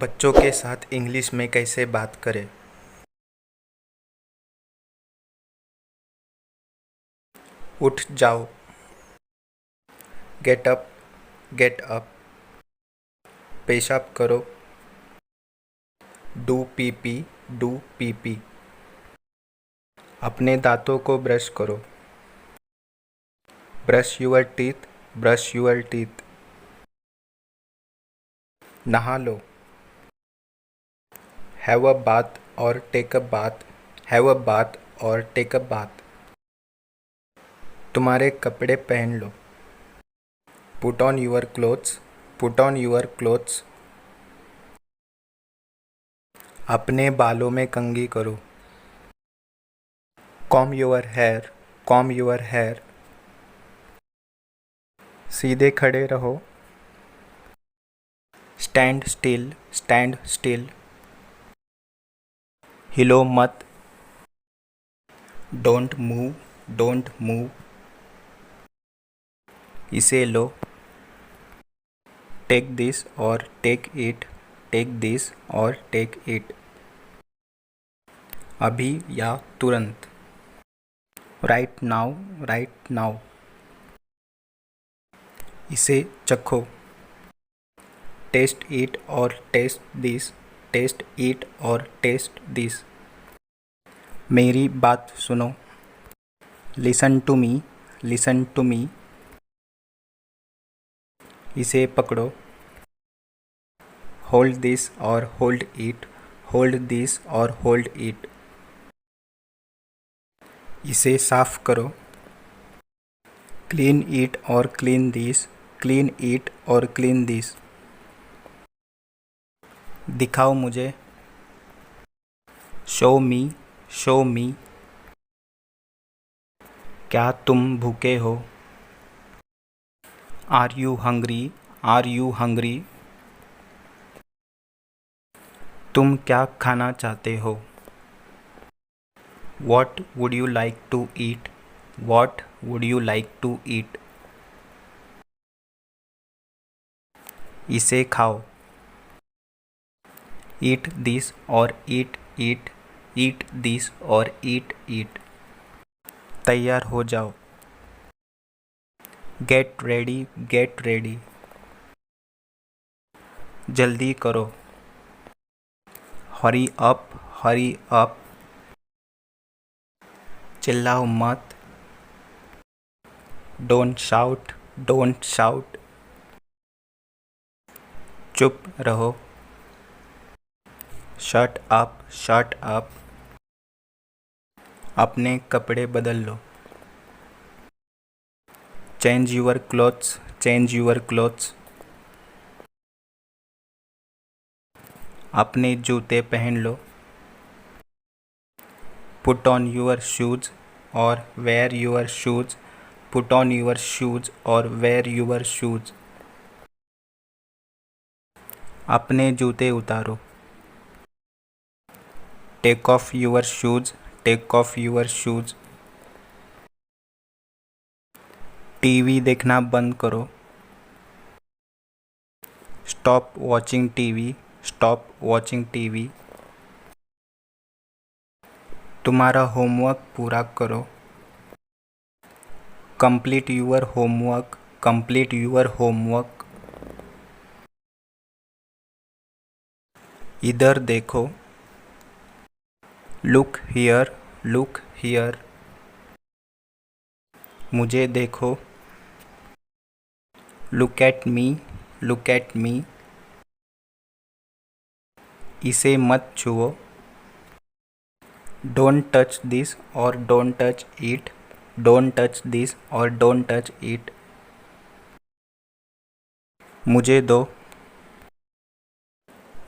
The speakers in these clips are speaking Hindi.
बच्चों के साथ इंग्लिश में कैसे बात करें। उठ जाओ। Get up. Get up. पेशाब करो। Do pee pee. Do pee pee. अपने दांतों को ब्रश करो। Brush your teeth. Brush your teeth. नहा लो। हैव अ बाथ और take a bath. Have a bath और टेक अ बाथ। तुम्हारे कपड़े पहन लो। Put on your clothes. Put on your clothes. अपने बालों में कंघी करो। Comb your hair. Comb your hair. सीधे खड़े रहो। Stand still. Stand still. हिलो मत। Don't move. Don't move. इसे लो। टेक दिस और टेक इट। टेक दिस और टेक इट। अभी या तुरंत। Right now. Right now. इसे चखो। टेस्ट इट और टेस्ट दिस। टेस्ट इट और टेस्ट दिस। मेरी बात सुनो। Listen to me. Listen to me. इसे पकड़ो। होल्ड दिस और होल्ड इट। होल्ड दिस और होल्ड इट। इसे साफ करो। क्लीन इट और क्लीन दिस। क्लीन इट और क्लीन दिस। दिखाओ मुझे। Show me. Show me. क्या तुम भूखे हो। Are you hungry. Are you hungry. तुम क्या खाना चाहते हो। What would you like to eat. What would you like to eat. इसे खाओ। ईट दिस और ईट ईट। ईट दिस और ईट ईट। तैयार हो जाओ। Get ready. Get ready. जल्दी करो। Hurry up. Hurry up. चिल्लाओ मत। Don't shout. Don't shout. चुप रहो। Shut up. Shut up. अपने कपड़े बदल लो। Change your clothes. Change your clothes. अपने जूते पहन लो। पुट ऑन यूअर शूज और wear your shoes. Put on your shoes और वेयर यूअर शूज। अपने जूते उतारो। Take off your shoes. Take off your shoes. TV देखना बंद करो। Stop watching TV. Stop watching TV. तुम्हारा होमवर्क पूरा करो। Complete your homework. Complete your homework. इधर देखो। Look here. Look here. मुझे देखो। Look at me. Look at me. इसे मत छुओ। डोंट टच दिस और don't touch it. Don't touch this और डोंट टच इट। मुझे दो।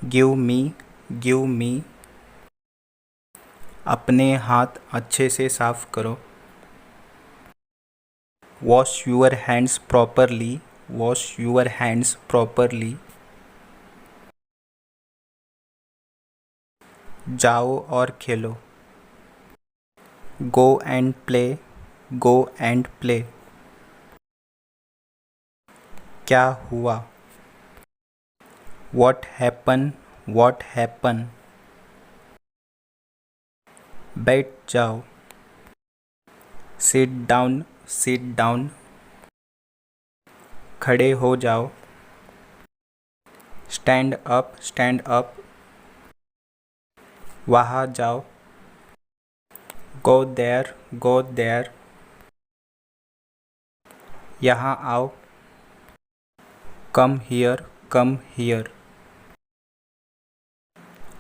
Give me. Give me. अपने हाथ अच्छे से साफ करो। Wash your hands properly. Wash your hands properly. जाओ और खेलो। Go and play. Go and play. क्या हुआ। What happen. What happened? बैठ जाओ. Sit down. Sit down. खड़े हो जाओ. Stand up. Stand up. वहाँ जाओ. Go there. Go there. यहाँ आओ. Come here. Come here.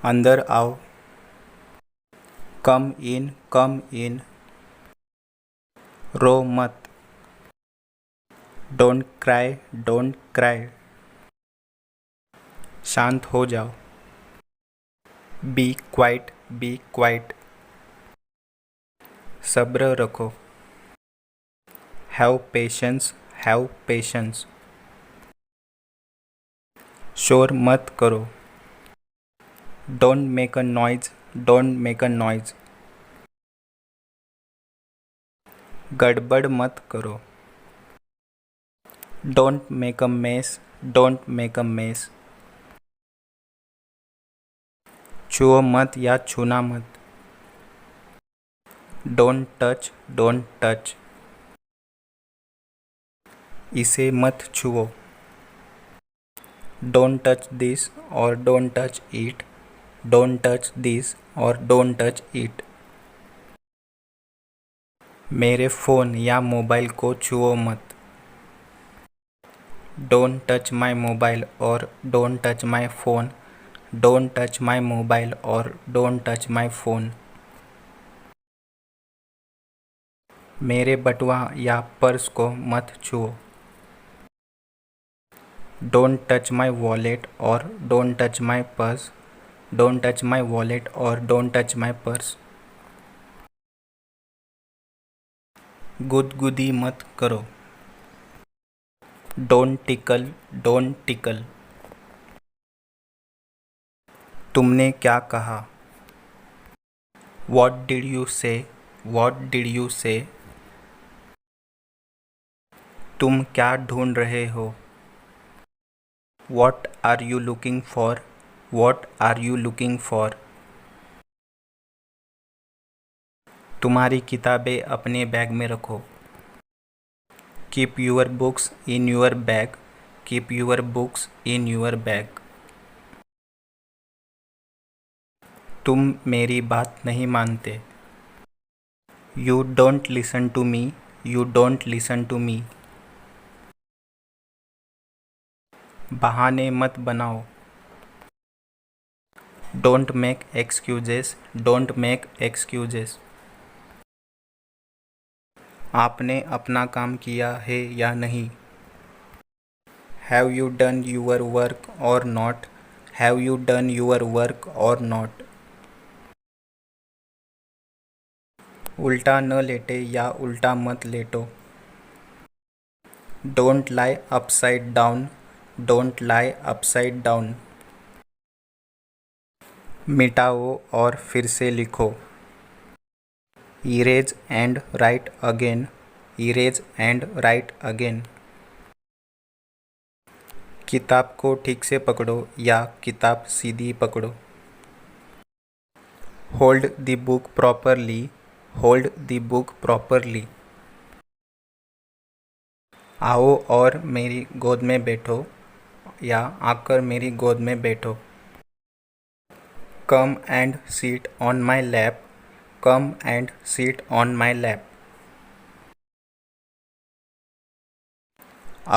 अंदर आओ. Come in. Come in. रो मत. Don't cry. Don't cry. शांत हो जाओ. Be quiet. Be quiet. सब्र रखो. Have patience. Have patience. शोर मत करो. Don't make a noise. Don't make a noise. गड़बड़ मत करो. Don't make a mess. Don't make a mess. छुओ मत या छूना मत. Don't touch. Don't touch. इसे मत छुओ. Don't touch this or don't touch it. Don't touch this or don't touch it. मेरे फ़ोन या मोबाइल को छुओ मत. Don't touch my mobile or don't touch my phone. Don't touch my mobile or don't touch my phone. मेरे बटुआ या पर्स को मत छुओ. Don't touch my wallet or don't touch my purse. Don't touch my wallet or don't touch my purse. गुदगुदी मत करो. Don't tickle. Don't tickle. तुमने क्या कहा? What did you say? What did you say? तुम क्या ढूंढ रहे हो? What are you looking for? What are you looking for? तुम्हारी किताबें अपने बैग में रखो. Keep your books in your bag. Keep your books in your bag. तुम मेरी बात नहीं मानते. You don't listen to me. You don't listen to me. बहाने मत बनाओ. Don't make excuses. Don't make excuses. आपने अपना काम किया है या नहीं? Have you done your work or not? Have you done your work or not? उल्टा न लेटे या उल्टा मत लेटो. Don't lie upside down. Don't lie upside down. मिटाओ और फिर से लिखो. Erase and write again. Erase and write again. किताब को ठीक से पकड़ो या किताब सीधी पकड़ो. Hold the book properly. Hold the book properly. आओ और मेरी गोद में बैठो या आकर मेरी गोद में बैठो. Come and sit on my lap. Come and sit on my lap.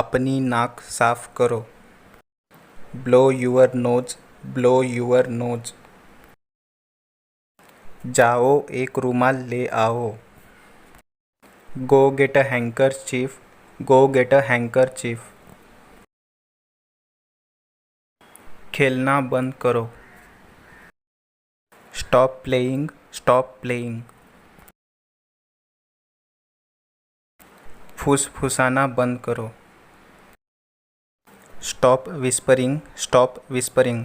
अपनी नाक साफ करो. Blow your nose. Blow your nose. जाओ एक रुमाल ले आओ. Go get a handkerchief. Go get a handkerchief. खेलना बंद करो. Stop playing. Stop playing. फुसफुसाना बंद करो. Stop whispering. Stop whispering.